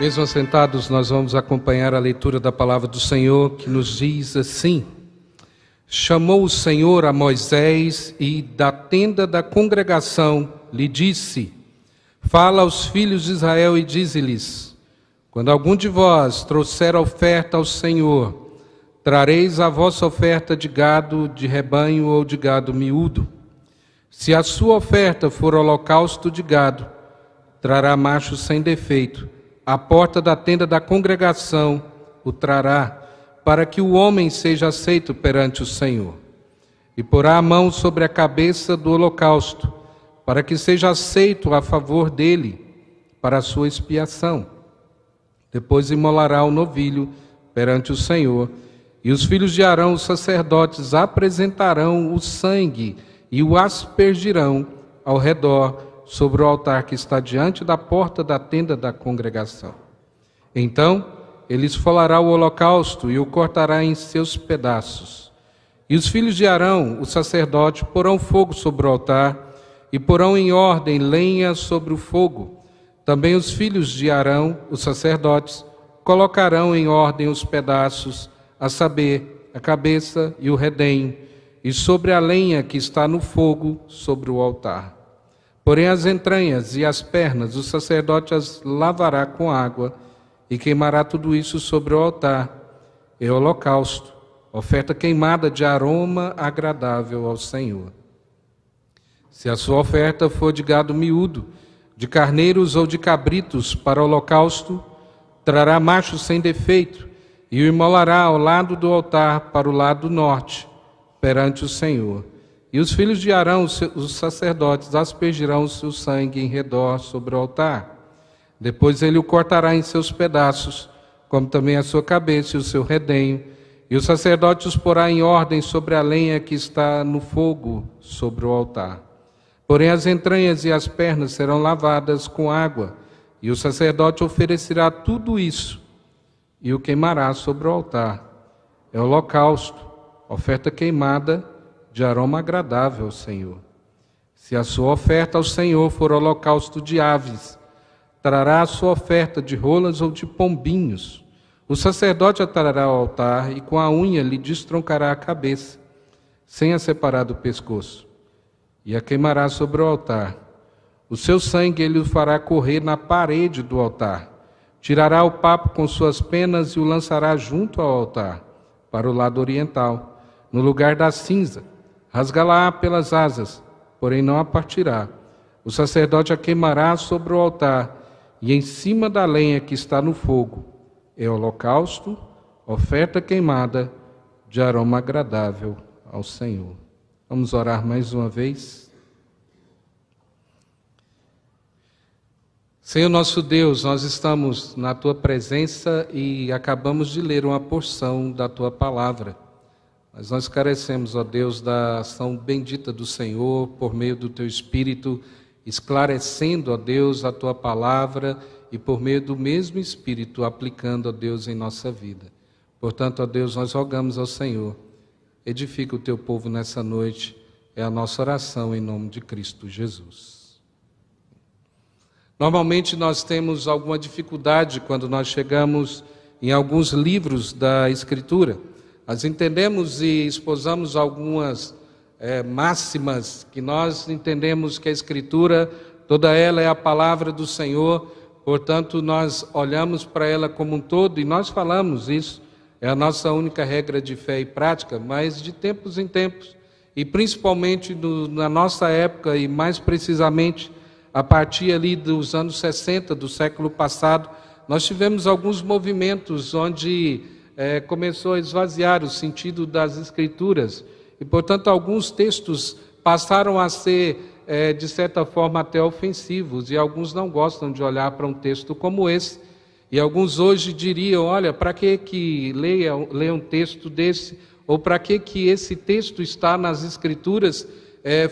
Mesmo assentados, nós vamos acompanhar a leitura da palavra do Senhor, que nos diz assim: Chamou o Senhor a Moisés e da tenda da congregação lhe disse: Fala aos filhos de Israel e dize-lhes: Quando algum de vós trouxer oferta ao Senhor, trareis a vossa oferta de gado, de rebanho ou de gado miúdo. Se a sua oferta for holocausto de gado, trará macho sem defeito. À porta da tenda da congregação o trará, para que o homem seja aceito perante o Senhor. E porá a mão sobre a cabeça do holocausto, para que seja aceito a favor dele, para a sua expiação. Depois imolará o novilho perante o Senhor, e os filhos de Arão, os sacerdotes, apresentarão o sangue e o aspergirão ao redor sobre o altar que está diante da porta da tenda da congregação. Então ele esfolará o holocausto e o cortará em seus pedaços. E os filhos de Arão, o sacerdote, porão fogo sobre o altar e porão em ordem lenha sobre o fogo. Também os filhos de Arão, os sacerdotes, colocarão em ordem os pedaços, a saber, a cabeça e o redenho, e sobre a lenha que está no fogo sobre o altar. Porém as entranhas e as pernas o sacerdote as lavará com água e queimará tudo isso sobre o altar. É holocausto, oferta queimada de aroma agradável ao Senhor. Se a sua oferta for de gado miúdo, de carneiros ou de cabritos para holocausto, trará macho sem defeito e o imolará ao lado do altar para o lado norte, perante o Senhor. E os filhos de Arão, os sacerdotes, aspergirão o seu sangue em redor sobre o altar. Depois ele o cortará em seus pedaços, como também a sua cabeça e o seu redenho. E o sacerdote os porá em ordem sobre a lenha que está no fogo sobre o altar. Porém as entranhas e as pernas serão lavadas com água, e o sacerdote oferecerá tudo isso, e o queimará sobre o altar. É holocausto, oferta queimada, de aroma agradável ao Senhor. Se a sua oferta ao Senhor for holocausto de aves, trará a sua oferta de rolas ou de pombinhos. O sacerdote a trará ao altar e com a unha lhe destroncará a cabeça, sem a separar do pescoço, e a queimará sobre o altar. O seu sangue ele o fará correr na parede do altar. Tirará o papo com suas penas e o lançará junto ao altar, para o lado oriental, no lugar da cinza. Rasgá-la pelas asas, porém não a partirá. O sacerdote a queimará sobre o altar, e em cima da lenha que está no fogo. É holocausto, oferta queimada, de aroma agradável ao Senhor. Vamos orar mais uma vez. Senhor nosso Deus, nós estamos na Tua presença e acabamos de ler uma porção da Tua palavra. Mas nós carecemos, ó Deus, da ação bendita do Senhor, por meio do Teu Espírito, esclarecendo, ó Deus, a Tua palavra e por meio do mesmo Espírito, aplicando, ó Deus, em nossa vida. Portanto, ó Deus, nós rogamos ao Senhor, edifica o Teu povo nessa noite, é a nossa oração em nome de Cristo Jesus. Normalmente nós temos alguma dificuldade quando nós chegamos em alguns livros da Escritura. Nós entendemos e exposamos algumas máximas que nós entendemos que a Escritura, toda ela é a palavra do Senhor, portanto nós olhamos para ela como um todo e nós falamos isso, é a nossa única regra de fé e prática, mas de tempos em tempos, e principalmente na nossa época e mais precisamente a partir ali dos anos 60 do século passado, nós tivemos alguns movimentos onde começou a esvaziar o sentido das Escrituras e, portanto, alguns textos passaram a ser, de certa forma, até ofensivos e alguns não gostam de olhar para um texto como esse e alguns hoje diriam, olha, para que leia um texto desse ou para que esse texto está nas Escrituras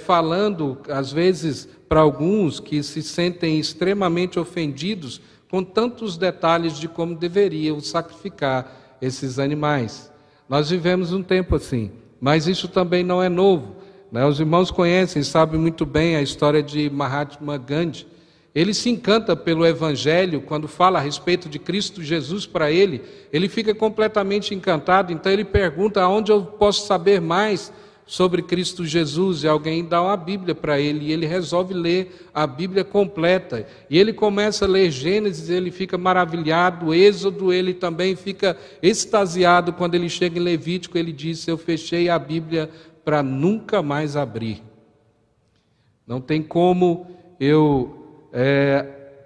falando, às vezes, para alguns que se sentem extremamente ofendidos com tantos detalhes de como deveriam sacrificar esses animais. Nós vivemos um tempo assim, mas isso também não é novo, né? Os irmãos conhecem, sabem muito bem a história de Mahatma Gandhi. ele se encanta pelo Evangelho, quando fala a respeito de Cristo Jesus para ele fica completamente encantado, então ele pergunta aonde eu posso saber mais sobre Cristo Jesus, e alguém dá uma Bíblia para ele, e ele resolve ler a Bíblia completa, e ele começa a ler Gênesis, ele fica maravilhado, Êxodo, ele também fica extasiado, quando ele chega em Levítico, ele diz, eu fechei a Bíblia para nunca mais abrir. Não tem como eu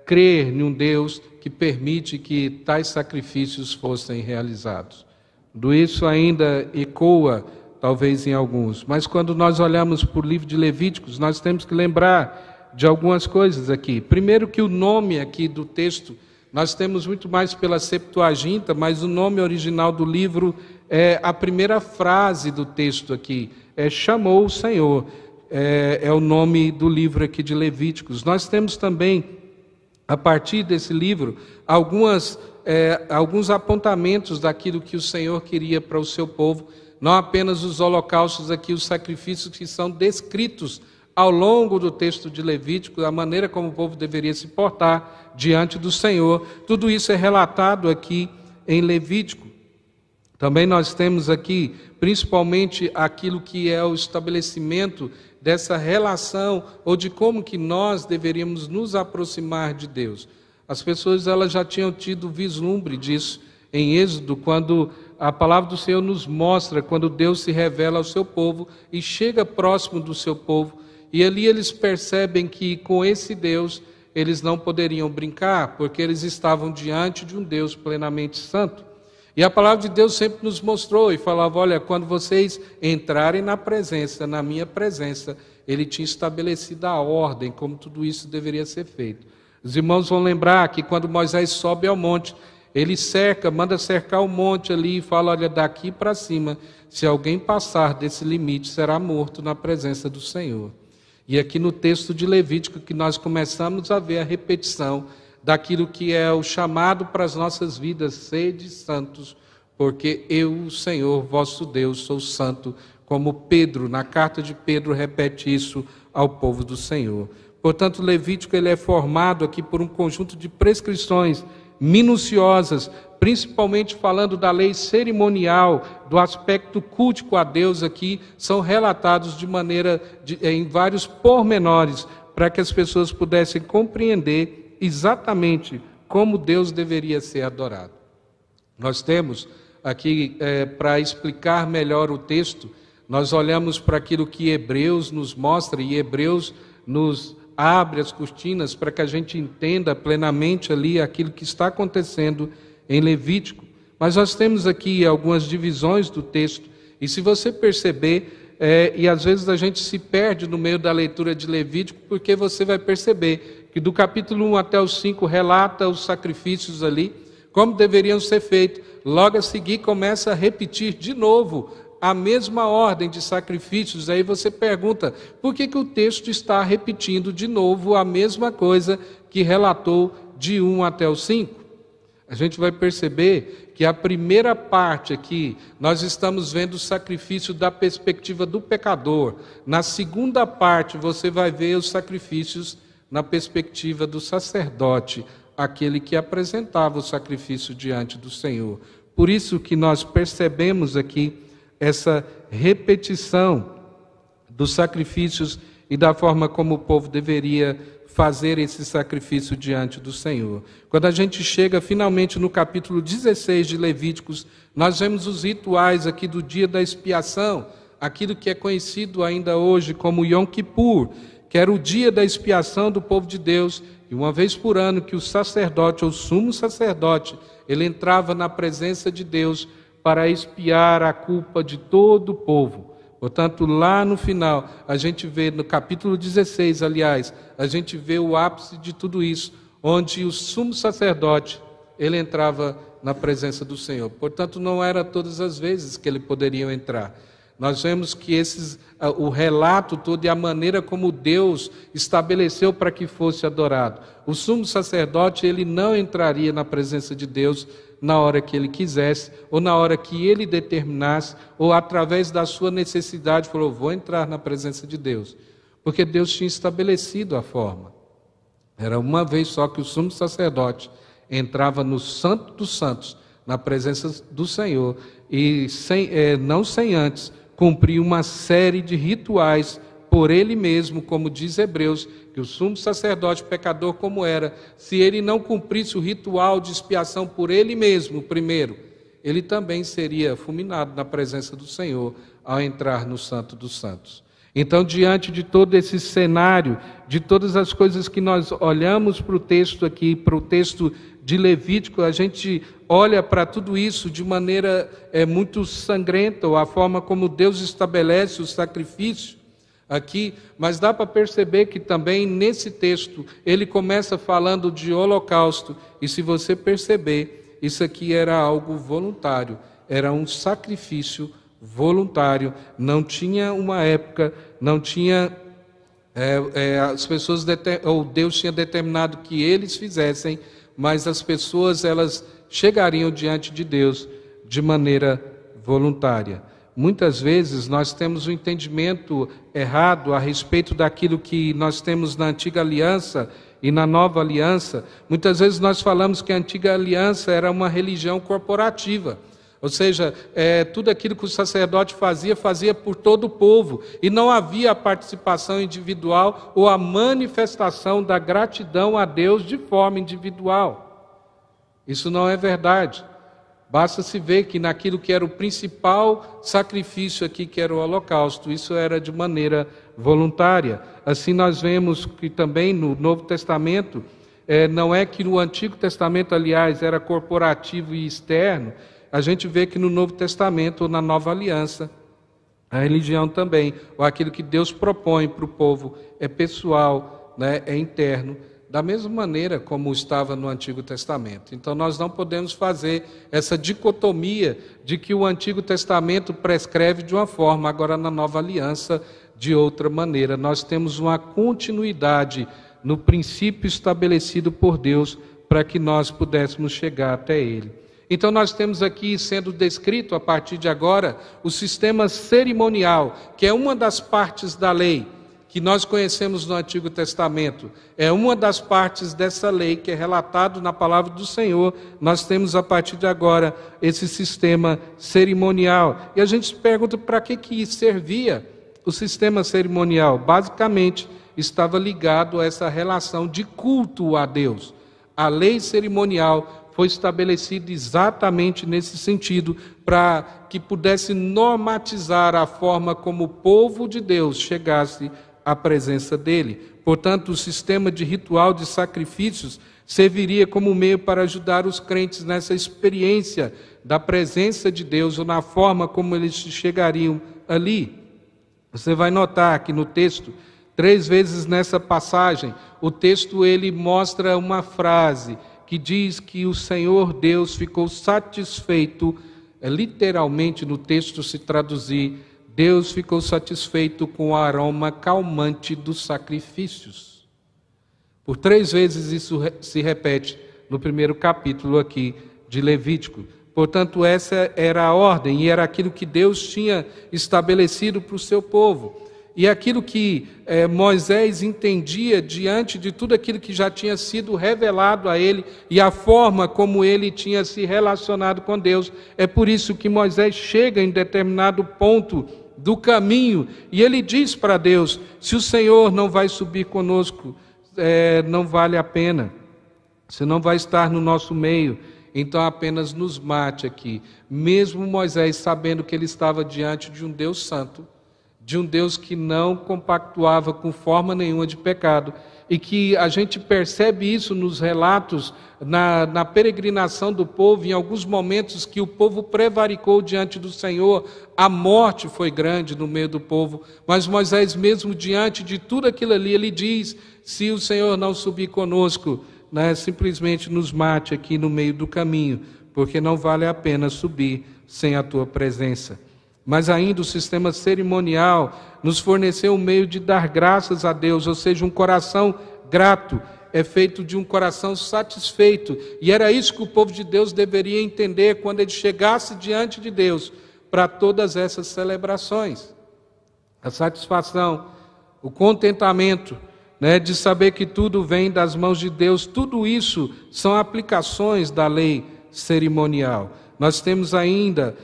crer em um Deus que permite que tais sacrifícios fossem realizados. Tudo isso ainda ecoa, talvez em alguns, mas quando nós olhamos para o livro de Levíticos, nós temos que lembrar de algumas coisas aqui. Primeiro que o nome aqui do texto, nós temos muito mais pela Septuaginta, mas o nome original do livro é a primeira frase do texto aqui, chamou o Senhor, é o nome do livro aqui de Levíticos. Nós temos também, a partir desse livro, alguns apontamentos daquilo que o Senhor queria para o seu povo, não apenas os holocaustos aqui, os sacrifícios que são descritos ao longo do texto de Levítico, a maneira como o povo deveria se portar diante do Senhor, tudo isso é relatado aqui em Levítico. Também nós temos aqui, principalmente, aquilo que é o estabelecimento dessa relação, ou de como que nós deveríamos nos aproximar de Deus. As pessoas elas já tinham tido vislumbre disso em Êxodo, quando a palavra do Senhor nos mostra, quando Deus se revela ao seu povo e chega próximo do seu povo, e ali eles percebem que com esse Deus eles não poderiam brincar, porque eles estavam diante de um Deus plenamente santo. E a palavra de Deus sempre nos mostrou e falava, olha, quando vocês entrarem na minha presença, ele tinha estabelecido a ordem, como tudo isso deveria ser feito. Os irmãos vão lembrar que quando Moisés sobe ao monte, ele manda cercar o monte ali e fala, olha, daqui para cima, se alguém passar desse limite, será morto na presença do Senhor. E aqui no texto de Levítico que nós começamos a ver a repetição daquilo que é o chamado para as nossas vidas, sede santos, porque eu, o Senhor, vosso Deus, sou santo, como Pedro, na carta de Pedro, repete isso ao povo do Senhor. Portanto, o Levítico ele é formado aqui por um conjunto de prescrições minuciosas, principalmente falando da lei cerimonial, do aspecto cultico a Deus aqui, são relatados em vários pormenores, para que as pessoas pudessem compreender exatamente como Deus deveria ser adorado. Nós temos aqui, para explicar melhor o texto, nós olhamos para aquilo que Hebreus nos mostra, e Hebreus nos abre as cortinas para que a gente entenda plenamente ali aquilo que está acontecendo em Levítico. Mas nós temos aqui algumas divisões do texto, e se você perceber, e às vezes a gente se perde no meio da leitura de Levítico, porque você vai perceber que do capítulo 1 até o 5 relata os sacrifícios ali, como deveriam ser feitos. Logo a seguir começa a repetir de novo a mesma ordem de sacrifícios. Aí você pergunta, por que o texto está repetindo de novo a mesma coisa que relatou de 1 até o 5? A gente vai perceber que a primeira parte aqui, nós estamos vendo o sacrifício da perspectiva do pecador. Na segunda parte, você vai ver os sacrifícios na perspectiva do sacerdote, aquele que apresentava o sacrifício diante do Senhor. Por isso que nós percebemos aqui essa repetição dos sacrifícios e da forma como o povo deveria fazer esse sacrifício diante do Senhor. Quando a gente chega finalmente no capítulo 16 de Levíticos, nós vemos os rituais aqui do dia da expiação, aquilo que é conhecido ainda hoje como Yom Kippur, que era o dia da expiação do povo de Deus, e uma vez por ano que o sacerdote, ou sumo sacerdote, ele entrava na presença de Deus para expiar a culpa de todo o povo. Portanto, lá no final, a gente vê, no capítulo 16, aliás, a gente vê o ápice de tudo isso, onde o sumo sacerdote, ele entrava na presença do Senhor. Portanto, não era todas as vezes que ele poderia entrar. Nós vemos que o relato todo e a maneira como Deus estabeleceu para que fosse adorado. O sumo sacerdote, ele não entraria na presença de Deus na hora que ele quisesse, ou na hora que ele determinasse, ou através da sua necessidade, falou, vou entrar na presença de Deus. Porque Deus tinha estabelecido a forma. Era uma vez só que o sumo sacerdote entrava no Santo dos Santos, na presença do Senhor, e não sem antes cumprir uma série de rituais por ele mesmo, como diz Hebreus, que o sumo sacerdote pecador como era, se ele não cumprisse o ritual de expiação por ele mesmo primeiro, ele também seria fulminado na presença do Senhor ao entrar no Santo dos Santos. Então, diante de todo esse cenário, de todas as coisas que nós olhamos para o texto aqui, para o texto de Levítico, a gente olha para tudo isso de maneira muito sangrenta, ou a forma como Deus estabelece o sacrifício aqui, mas dá para perceber que também nesse texto ele começa falando de holocausto, e se você perceber, isso aqui era algo voluntário, era um sacrifício voluntário, não tinha uma época, não tinha as pessoas, ou Deus tinha determinado que eles fizessem, mas as pessoas elas chegariam diante de Deus de maneira voluntária. Muitas vezes nós temos um entendimento errado a respeito daquilo que nós temos na antiga aliança e na nova aliança. Muitas vezes nós falamos que a antiga aliança era uma religião corporativa, ou seja, tudo aquilo que o sacerdote fazia por todo o povo, e não havia a participação individual ou a manifestação da gratidão a Deus de forma individual. Isso não é verdade. Basta se ver que naquilo que era o principal sacrifício aqui, que era o holocausto, isso era de maneira voluntária. Assim nós vemos que também no Novo Testamento, não é que no Antigo Testamento, aliás, era corporativo e externo, a gente vê que no Novo Testamento, ou na Nova Aliança, a religião também, ou aquilo que Deus propõe para o povo, é pessoal, né, é interno, da mesma maneira como estava no Antigo Testamento. Então nós não podemos fazer essa dicotomia de que o Antigo Testamento prescreve de uma forma, agora na Nova Aliança de outra maneira. Nós temos uma continuidade no princípio estabelecido por Deus para que nós pudéssemos chegar até Ele. Então nós temos aqui sendo descrito a partir de agora o sistema cerimonial, que é uma das partes da lei que nós conhecemos no Antigo Testamento. É uma das partes dessa lei que é relatado na palavra do Senhor. Nós temos a partir de agora esse sistema cerimonial. E a gente se pergunta para que servia o sistema cerimonial. Basicamente estava ligado a essa relação de culto a Deus. A lei cerimonial foi estabelecido exatamente nesse sentido, para que pudesse normatizar a forma como o povo de Deus chegasse à presença dele. Portanto, o sistema de ritual de sacrifícios serviria como meio para ajudar os crentes nessa experiência da presença de Deus, ou na forma como eles chegariam ali. Você vai notar que no texto, 3 vezes nessa passagem, o texto ele mostra uma frase que diz que o Senhor Deus ficou satisfeito, literalmente no texto se traduzir, Deus ficou satisfeito com o aroma calmante dos sacrifícios. Por 3 vezes isso se repete no primeiro capítulo aqui de Levítico. Portanto, essa era a ordem e era aquilo que Deus tinha estabelecido para o seu povo. E aquilo que Moisés entendia diante de tudo aquilo que já tinha sido revelado a ele e a forma como ele tinha se relacionado com Deus. É por isso que Moisés chega em determinado ponto do caminho e ele diz para Deus: se o Senhor não vai subir conosco, não vale a pena. Você não vai estar no nosso meio, então apenas nos mate aqui. Mesmo Moisés sabendo que ele estava diante de um Deus santo, de um Deus que não compactuava com forma nenhuma de pecado, e que a gente percebe isso nos relatos, na peregrinação do povo, em alguns momentos que o povo prevaricou diante do Senhor, a morte foi grande no meio do povo, mas Moisés mesmo diante de tudo aquilo ali, ele diz: se o Senhor não subir conosco, né, simplesmente nos mate aqui no meio do caminho, porque não vale a pena subir sem a tua presença. Mas ainda o sistema cerimonial nos forneceu um meio de dar graças a Deus, ou seja, um coração grato é feito de um coração satisfeito. E era isso que o povo de Deus deveria entender quando ele chegasse diante de Deus para todas essas celebrações. A satisfação, o contentamento, né, de saber que tudo vem das mãos de Deus. Tudo isso são aplicações da lei cerimonial. Nós temos ainda,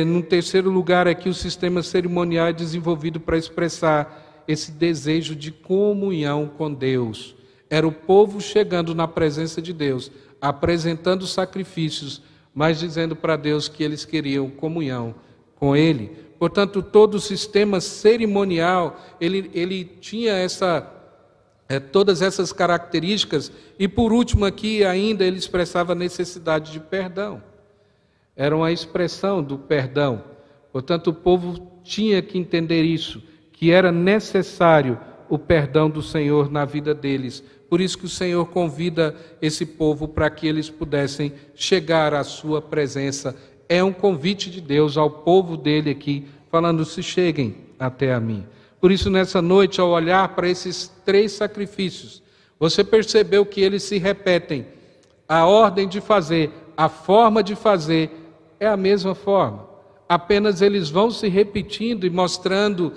no terceiro lugar aqui, o sistema cerimonial é desenvolvido para expressar esse desejo de comunhão com Deus. Era o povo chegando na presença de Deus, apresentando sacrifícios, mas dizendo para Deus que eles queriam comunhão com Ele. Portanto, todo o sistema cerimonial, ele tinha todas essas características. E por último aqui ainda ele expressava a necessidade de perdão. Era uma expressão do perdão. Portanto, o povo tinha que entender isso, que era necessário o perdão do Senhor na vida deles. Por isso que o Senhor convida esse povo para que eles pudessem chegar à sua presença. É um convite de Deus ao povo dele aqui, falando: se cheguem até a mim. Por isso, nessa noite, ao olhar para esses 3 sacrifícios, você percebeu que eles se repetem. A ordem de fazer, a forma de fazer é a mesma forma. Apenas eles vão se repetindo e mostrando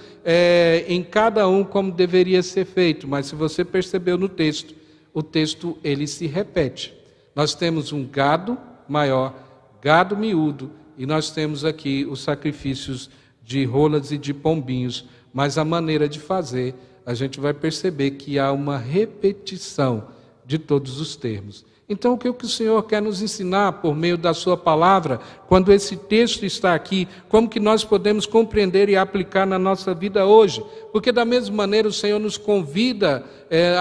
em cada um como deveria ser feito. Mas se você percebeu no texto, o texto ele se repete. Nós temos um gado maior, gado miúdo, e nós temos aqui os sacrifícios de rolas e de pombinhos. Mas a maneira de fazer, a gente vai perceber que há uma repetição de todos os termos. Então, o que o Senhor quer nos ensinar por meio da sua palavra, quando esse texto está aqui, como que nós podemos compreender e aplicar na nossa vida hoje? Porque da mesma maneira o Senhor nos convida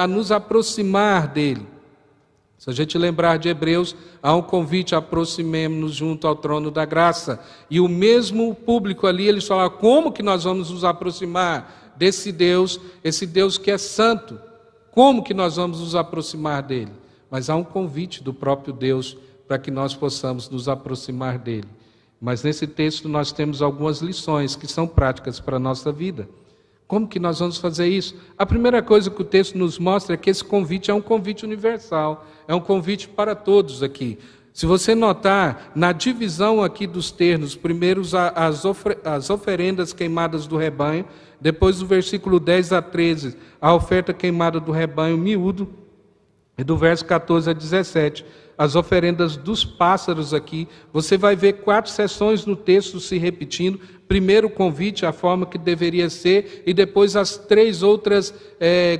a nos aproximar dEle. Se a gente lembrar de Hebreus, há um convite: aproximemo-nos junto ao trono da graça. E o mesmo público ali, eles falam: como que nós vamos nos aproximar desse Deus, esse Deus que é santo? Como que nós vamos nos aproximar dele? Mas há um convite do próprio Deus para que nós possamos nos aproximar dele. Mas nesse texto nós temos algumas lições que são práticas para a nossa vida. Como que nós vamos fazer isso? A primeira coisa que o texto nos mostra é que esse convite é um convite universal, é um convite para todos aqui. Se você notar, na divisão aqui dos termos, primeiro as oferendas queimadas do rebanho, depois do versículo 10 a 13, a oferta queimada do rebanho miúdo, e do verso 14 a 17, as oferendas dos pássaros aqui, você vai ver 4 sessões no texto se repetindo. Primeiro o convite, a forma que deveria ser, e depois as 3 outras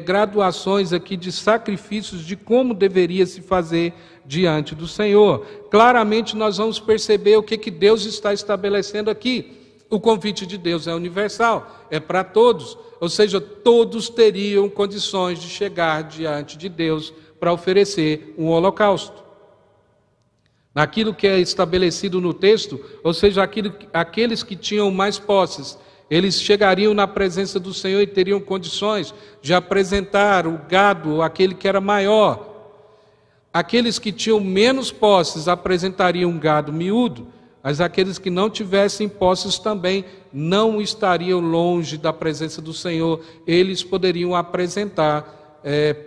graduações aqui de sacrifícios, de como deveria se fazer diante do Senhor. Claramente nós vamos perceber o que Deus está estabelecendo aqui. O convite de Deus é universal, é para todos, ou seja, todos teriam condições de chegar diante de Deus para oferecer um holocausto. Naquilo que é estabelecido no texto, ou seja, aqueles que tinham mais posses, eles chegariam na presença do Senhor e teriam condições de apresentar o gado, aquele que era maior. Aqueles que tinham menos posses apresentariam um gado miúdo, mas aqueles que não tivessem posses também não estariam longe da presença do Senhor. Eles poderiam apresentar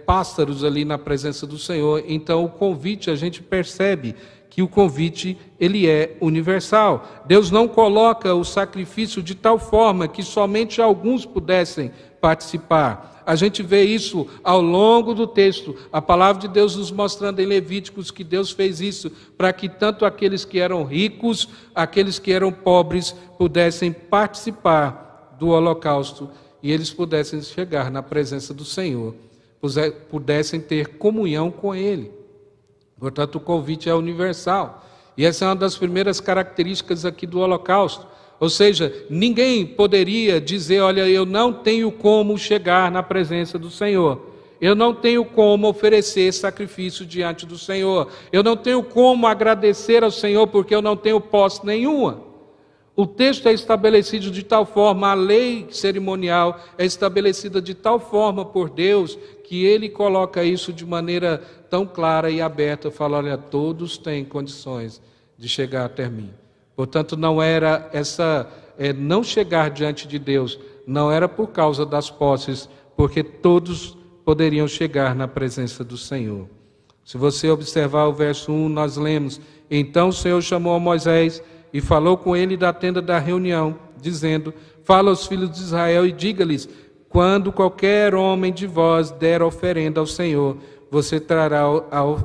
pássaros ali na presença do Senhor. Então o convite, a gente percebe que o convite ele é universal. Deus não coloca o sacrifício de tal forma que somente alguns pudessem participar. A gente vê isso ao longo do texto, a palavra de Deus nos mostrando em Levíticos que Deus fez isso para que tanto aqueles que eram ricos, aqueles que eram pobres pudessem participar do holocausto e eles pudessem chegar na presença do Senhor, pudessem ter comunhão com Ele. Portanto, o convite é universal. E essa é uma das primeiras características aqui do holocausto. Ou seja, ninguém poderia dizer: olha, eu não tenho como chegar na presença do Senhor. Eu não tenho como oferecer sacrifício diante do Senhor. Eu não tenho como agradecer ao Senhor porque eu não tenho posse nenhuma. O texto é estabelecido de tal forma, a lei cerimonial é estabelecida de tal forma por Deus, que Ele coloca isso de maneira tão clara e aberta, fala: olha, todos têm condições de chegar até mim. Portanto, não era não chegar diante de Deus, não era por causa das posses, porque todos poderiam chegar na presença do Senhor. Se você observar o verso 1, nós lemos: então o Senhor chamou a Moisés e falou com ele da tenda da reunião, dizendo: fala aos filhos de Israel e diga-lhes: quando qualquer homem de vós der oferenda ao Senhor, você trará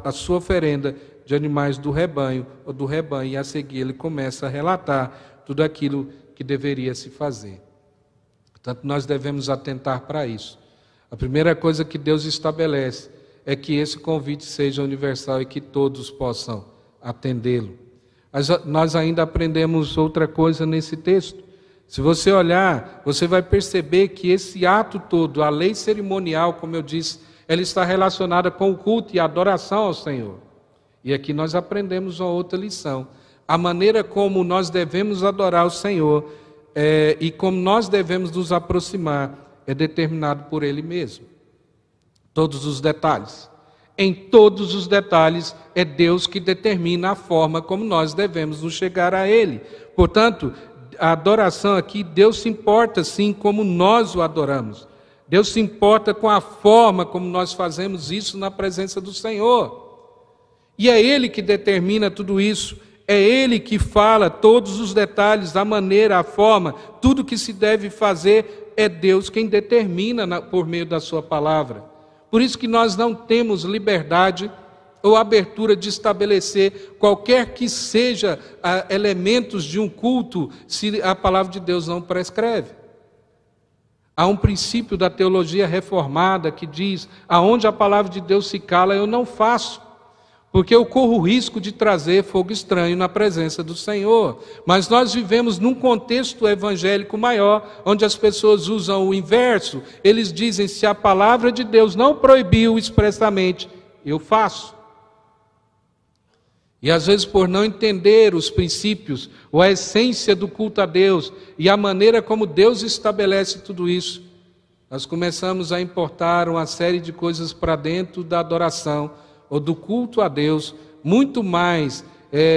a sua oferenda de animais do rebanho ou do rebanho, e a seguir ele começa a relatar tudo aquilo que deveria se fazer. Portanto, nós devemos atentar para isso. A primeira coisa que Deus estabelece é que esse convite seja universal e que todos possam atendê-lo. Mas nós ainda aprendemos outra coisa nesse texto. Se você olhar, você vai perceber que esse ato todo, a lei cerimonial, como eu disse, ela está relacionada com o culto e a adoração ao Senhor. E aqui nós aprendemos uma outra lição. A maneira como nós devemos adorar o Senhor e como nós devemos nos aproximar é determinado por Ele mesmo. Todos os detalhes. Em todos os detalhes é Deus que determina a forma como nós devemos nos chegar a Ele. Portanto, a adoração aqui, Deus se importa sim como nós o adoramos. Deus se importa com a forma como nós fazemos isso na presença do Senhor. E é Ele que determina tudo isso. É Ele que fala todos os detalhes, a maneira, a forma, tudo que se deve fazer, é Deus quem determina por meio da sua palavra. Por isso que nós não temos liberdade ou abertura de estabelecer qualquer que seja elementos de um culto, se a palavra de Deus não prescreve. Há um princípio da teologia reformada que diz: aonde a palavra de Deus se cala, eu não faço, porque eu corro o risco de trazer fogo estranho na presença do Senhor. Mas nós vivemos num contexto evangélico maior, onde as pessoas usam o inverso. Eles dizem: se a palavra de Deus não proibiu expressamente, eu faço. E às vezes, por não entender os princípios, ou a essência do culto a Deus, e a maneira como Deus estabelece tudo isso, nós começamos a importar uma série de coisas para dentro da adoração, ou do culto a Deus, muito mais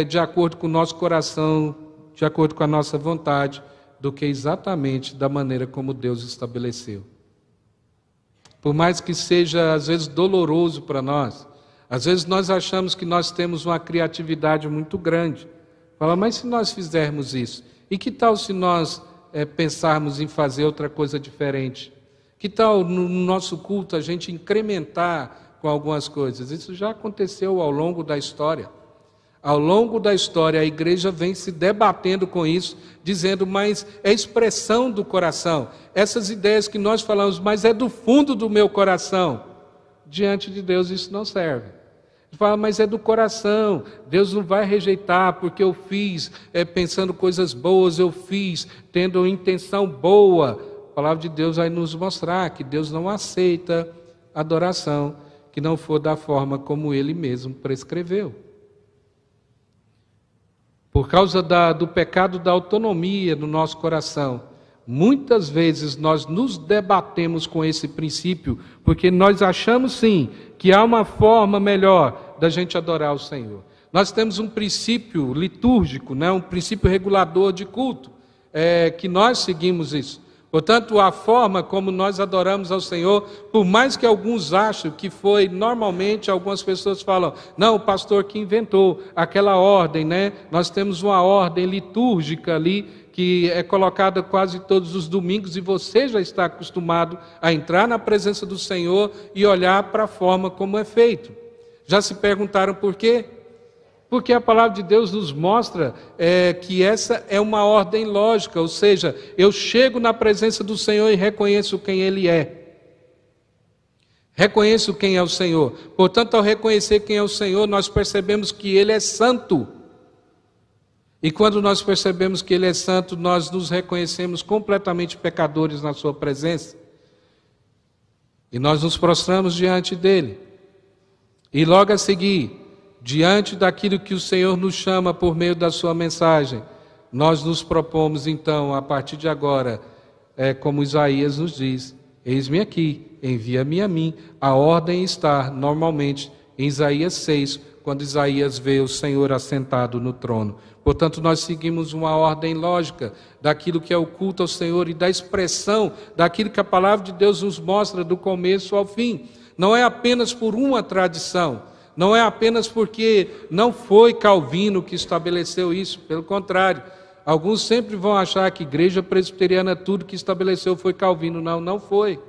de acordo com o nosso coração, de acordo com a nossa vontade, do que exatamente da maneira como Deus estabeleceu. Por mais que seja, às vezes, doloroso para nós, às vezes nós achamos que nós temos uma criatividade muito grande. Fala, mas se nós fizermos isso? E que tal se nós pensarmos em fazer outra coisa diferente? Que tal no nosso culto a gente incrementar com algumas coisas? Isso já aconteceu ao longo da história. Ao longo da história a igreja vem se debatendo com isso, dizendo, mas é expressão do coração. Essas ideias que nós falamos, mas é do fundo do meu coração. Diante de Deus isso não serve. Ele fala, mas é do coração, Deus não vai rejeitar, porque eu fiz pensando coisas boas, eu fiz tendo intenção boa. A palavra de Deus vai nos mostrar que Deus não aceita adoração que não for da forma como Ele mesmo prescreveu. Por causa do pecado da autonomia no nosso coração, muitas vezes nós nos debatemos com esse princípio, porque nós achamos sim que há uma forma melhor da gente adorar o Senhor. Nós temos um princípio litúrgico, um princípio regulador de culto, que nós seguimos isso. Portanto, a forma como nós adoramos ao Senhor, por mais que alguns achem que foi, normalmente algumas pessoas falam, não, o pastor que inventou aquela ordem, Nós temos uma ordem litúrgica ali, que é colocada quase todos os domingos, e você já está acostumado a entrar na presença do Senhor e olhar para a forma como é feito. Já se perguntaram por quê? Porque a palavra de Deus nos mostra que essa é uma ordem lógica, ou seja, eu chego na presença do Senhor e reconheço quem Ele é. Reconheço quem é o Senhor. Portanto, ao reconhecer quem é o Senhor, nós percebemos que Ele é santo. E quando nós percebemos que Ele é santo, nós nos reconhecemos completamente pecadores na Sua presença. E nós nos prostramos diante dEle. E logo a seguir, diante daquilo que o Senhor nos chama por meio da Sua mensagem, nós nos propomos então, a partir de agora, como Isaías nos diz, eis-me aqui, envia-me a mim. A ordem está normalmente em Isaías 6, quando Isaías vê o Senhor assentado no trono. Portanto, nós seguimos uma ordem lógica daquilo que é o culto ao Senhor e da expressão daquilo que a palavra de Deus nos mostra do começo ao fim. Não é apenas por uma tradição, não é apenas porque não foi Calvino que estabeleceu isso, pelo contrário. Alguns sempre vão achar que igreja presbiteriana, tudo que estabeleceu foi Calvino. Não, não foi.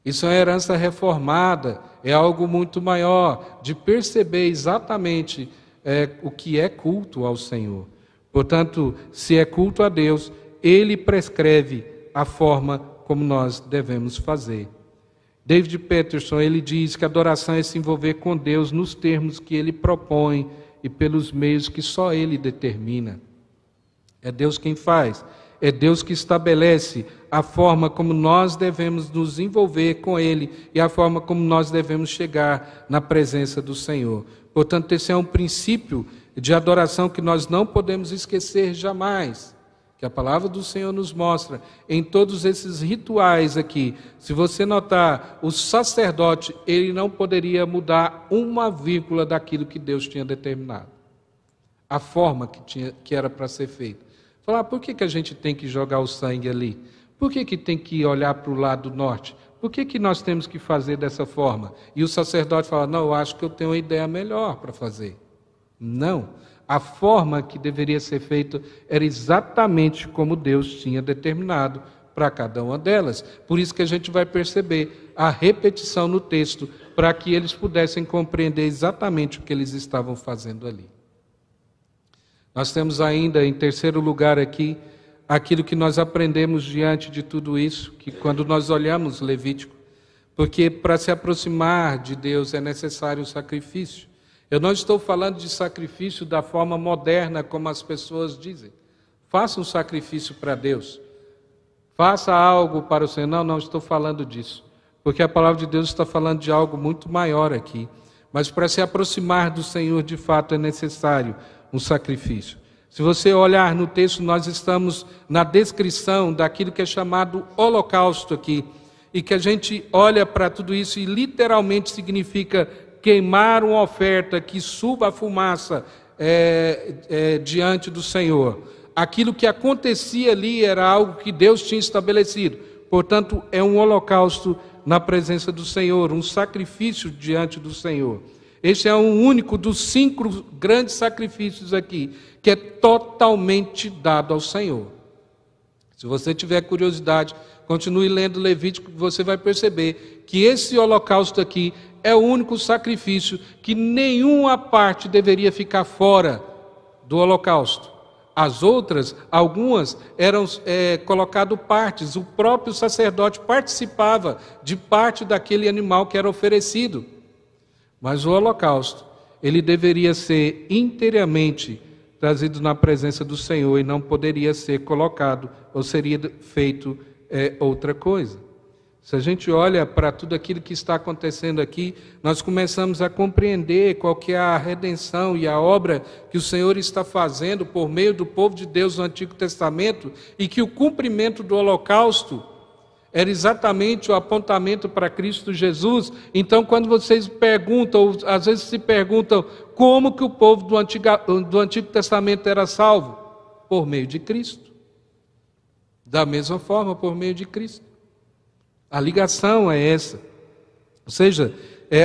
Isso é uma herança reformada, é algo muito maior, de perceber exatamente o que é culto ao Senhor. Portanto, se é culto a Deus, Ele prescreve a forma como nós devemos fazer. David Peterson, ele diz que a adoração é se envolver com Deus nos termos que Ele propõe e pelos meios que só Ele determina. É Deus quem faz, é Deus que estabelece a forma como nós devemos nos envolver com Ele e a forma como nós devemos chegar na presença do Senhor. Portanto, esse é um princípio de adoração que nós não podemos esquecer jamais, que a palavra do Senhor nos mostra em todos esses rituais aqui. Se você notar, o sacerdote, ele não poderia mudar uma vírgula daquilo que Deus tinha determinado. A forma que era para ser feita. Falar, por que a gente tem que jogar o sangue ali? Por que tem que olhar para o lado norte? Por que nós temos que fazer dessa forma? E o sacerdote fala, não, eu acho que eu tenho uma ideia melhor para fazer. Não. A forma que deveria ser feita era exatamente como Deus tinha determinado para cada uma delas. Por isso que a gente vai perceber a repetição no texto, para que eles pudessem compreender exatamente o que eles estavam fazendo ali. Nós temos ainda, em terceiro lugar aqui, aquilo que nós aprendemos diante de tudo isso, que quando nós olhamos Levítico, porque para se aproximar de Deus é necessário o sacrifício. Eu não estou falando de sacrifício da forma moderna como as pessoas dizem. Faça um sacrifício para Deus. Faça algo para o Senhor. Não, não estou falando disso. Porque a palavra de Deus está falando de algo muito maior aqui. Mas para se aproximar do Senhor, de fato, é necessário um sacrifício. Se você olhar no texto, nós estamos na descrição daquilo que é chamado holocausto aqui. E que a gente olha para tudo isso e literalmente significa queimar uma oferta que suba a fumaça diante do Senhor. Aquilo que acontecia ali era algo que Deus tinha estabelecido. Portanto, é um holocausto na presença do Senhor, um sacrifício diante do Senhor. Este é um único dos 5 grandes sacrifícios aqui, que é totalmente dado ao Senhor. Se você tiver curiosidade, continue lendo Levítico, você vai perceber que esse holocausto aqui é o único sacrifício que nenhuma parte deveria ficar fora do holocausto. As outras, algumas, eram colocado partes. O próprio sacerdote participava de parte daquele animal que era oferecido. Mas o holocausto, ele deveria ser inteiramente trazido na presença do Senhor e não poderia ser colocado ou seria feito outra coisa. Se a gente olha para tudo aquilo que está acontecendo aqui, nós começamos a compreender qual que é a redenção e a obra que o Senhor está fazendo por meio do povo de Deus no Antigo Testamento, e que o cumprimento do holocausto era exatamente o apontamento para Cristo Jesus. Então, quando vocês perguntam, ou às vezes se perguntam, como que o povo do Antigo Testamento era salvo? Por meio de Cristo. Da mesma forma, por meio de Cristo. A ligação é essa. Ou seja,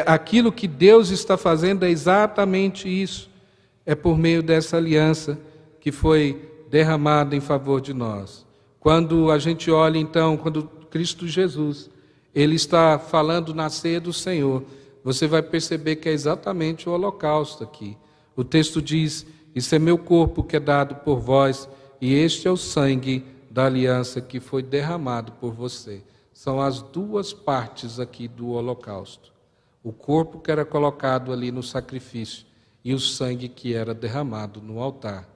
aquilo que Deus está fazendo é exatamente isso. É por meio dessa aliança que foi derramada em favor de nós. Quando a gente olha, então, quando Cristo Jesus, Ele está falando na ceia do Senhor, você vai perceber que é exatamente o holocausto aqui. O texto diz, isso é meu corpo que é dado por vós, e este é o sangue da aliança que foi derramado por você. São as 2 partes aqui do holocausto. O corpo que era colocado ali no sacrifício e o sangue que era derramado no altar.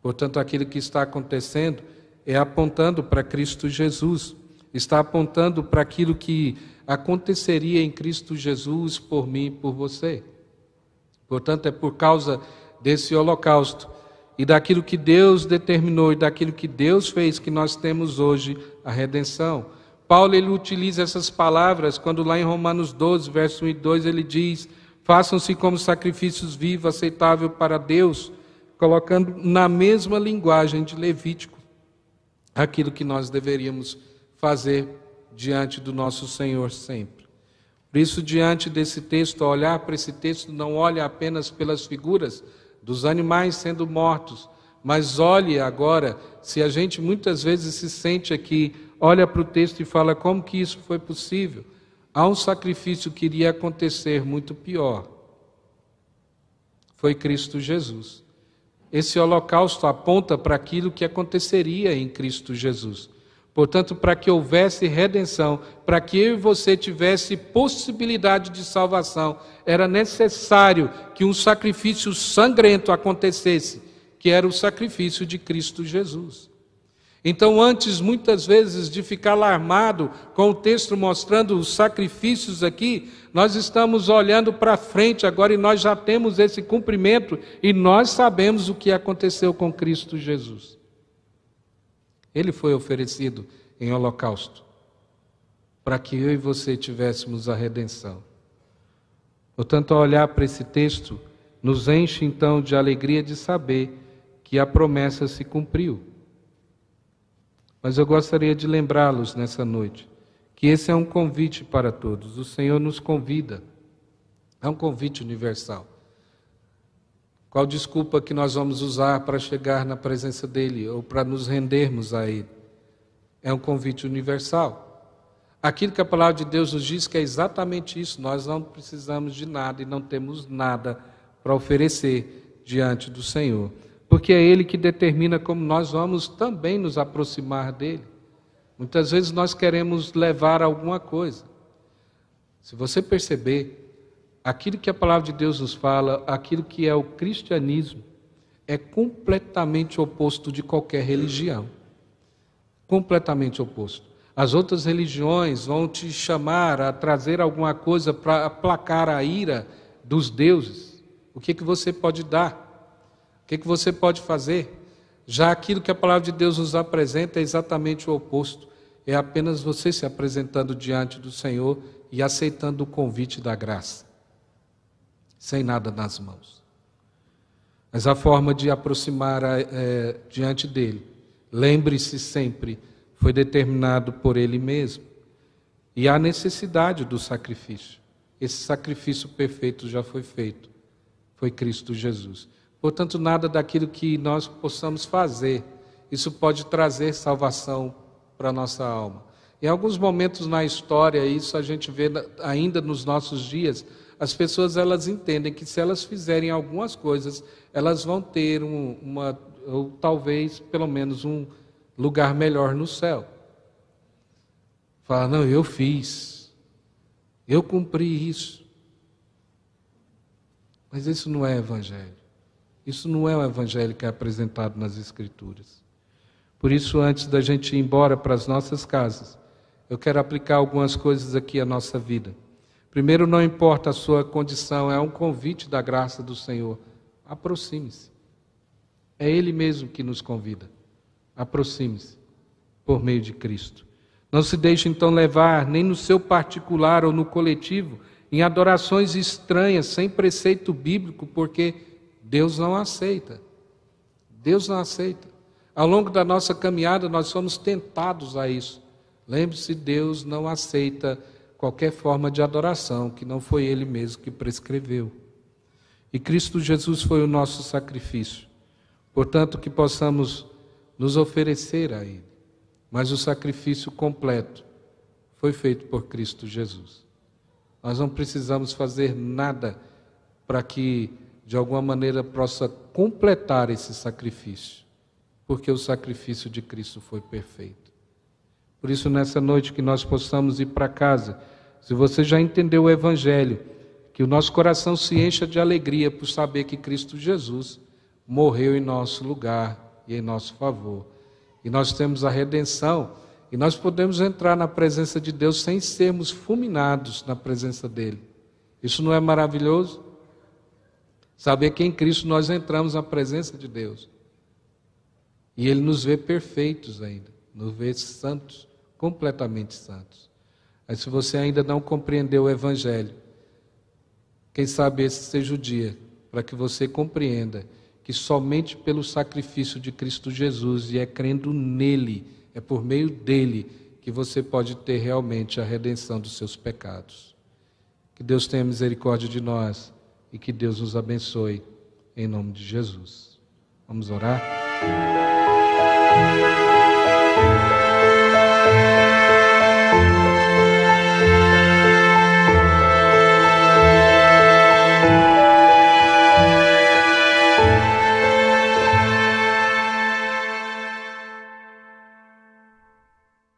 Portanto, aquilo que está acontecendo é apontando para Cristo Jesus. Está apontando para aquilo que aconteceria em Cristo Jesus por mim e por você. Portanto, é por causa desse holocausto e daquilo que Deus determinou e daquilo que Deus fez que nós temos hoje a redenção. Paulo, ele utiliza essas palavras quando lá em Romanos 12, verso 1 e 2, ele diz, façam-se como sacrifícios vivos, aceitável para Deus, colocando na mesma linguagem de Levítico aquilo que nós deveríamos fazer diante do nosso Senhor sempre. Por isso, diante desse texto, ao olhar para esse texto, não olha apenas pelas figuras dos animais sendo mortos, Mas olhe agora, se a gente muitas vezes se sente aqui, olha para o texto e fala, como que isso foi possível? Há um sacrifício que iria acontecer muito pior. Foi Cristo Jesus. Esse holocausto aponta para aquilo que aconteceria em Cristo Jesus. Portanto, para que houvesse redenção, para que eu e você tivesse possibilidade de salvação, era necessário que um sacrifício sangrento acontecesse, que era o sacrifício de Cristo Jesus. Então, antes, muitas vezes, de ficar alarmado com o texto mostrando os sacrifícios aqui, nós estamos olhando para frente agora e nós já temos esse cumprimento e nós sabemos o que aconteceu com Cristo Jesus. Ele foi oferecido em holocausto para que eu e você tivéssemos a redenção. Portanto, ao olhar para esse texto, nos enche então de alegria de saber que a promessa se cumpriu. Mas eu gostaria de lembrá-los nessa noite que esse é um convite para todos. O Senhor nos convida. É um convite universal. Qual desculpa que nós vamos usar para chegar na presença dEle ou para nos rendermos a Ele? É um convite universal. Aquilo que a palavra de Deus nos diz que é exatamente isso. Nós não precisamos de nada e não temos nada para oferecer diante do Senhor. Porque é Ele que determina como nós vamos também nos aproximar dEle. Muitas vezes nós queremos levar alguma coisa. Se você perceber, aquilo que a palavra de Deus nos fala, aquilo que é o cristianismo, é completamente oposto de qualquer religião. Completamente oposto. As outras religiões vão te chamar a trazer alguma coisa para aplacar a ira dos deuses. O que você pode dar? O que você pode fazer? Já aquilo que a palavra de Deus nos apresenta é exatamente o oposto. É apenas você se apresentando diante do Senhor e aceitando o convite da graça, sem nada nas mãos. Mas a forma de aproximar diante dele, lembre-se sempre, foi determinado por ele mesmo. E há necessidade do sacrifício. Esse sacrifício perfeito já foi feito. Foi Cristo Jesus. Portanto, nada daquilo que nós possamos fazer, isso pode trazer salvação para a nossa alma. Em alguns momentos na história, isso a gente vê ainda nos nossos dias, as pessoas elas entendem que se elas fizerem algumas coisas, elas vão ter ou talvez pelo menos um lugar melhor no céu. Fala, não, eu fiz, eu cumpri isso. Mas isso não é evangelho. Isso não é o evangelho que é apresentado nas Escrituras. Por isso, antes da gente ir embora para as nossas casas, eu quero aplicar algumas coisas aqui à nossa vida. Primeiro, não importa a sua condição, é um convite da graça do Senhor. Aproxime-se. É Ele mesmo que nos convida. Aproxime-se por meio de Cristo. Não se deixe então levar, nem no seu particular ou no coletivo, em adorações estranhas, sem preceito bíblico, porque Deus não aceita. Deus não aceita. Ao longo da nossa caminhada, nós somos tentados a isso. Lembre-se, Deus não aceita qualquer forma de adoração, que não foi Ele mesmo que prescreveu. E Cristo Jesus foi o nosso sacrifício. Portanto, que possamos nos oferecer a Ele. Mas o sacrifício completo foi feito por Cristo Jesus. Nós não precisamos fazer nada para que, de alguma maneira, possa completar esse sacrifício, porque o sacrifício de Cristo foi perfeito. Por isso, nessa noite, que nós possamos ir para casa, se você já entendeu o Evangelho, que o nosso coração se encha de alegria por saber que Cristo Jesus morreu em nosso lugar e em nosso favor. E nós temos a redenção, e nós podemos entrar na presença de Deus sem sermos fulminados na presença dEle. Isso não é maravilhoso? Saber que em Cristo nós entramos na presença de Deus. E Ele nos vê perfeitos ainda, nos vê santos, completamente santos. Mas se você ainda não compreendeu o Evangelho, quem sabe esse seja o dia para que você compreenda que somente pelo sacrifício de Cristo Jesus, e é crendo nele, é por meio dele, que você pode ter realmente a redenção dos seus pecados. Que Deus tenha misericórdia de nós e que Deus nos abençoe, em nome de Jesus. Vamos orar?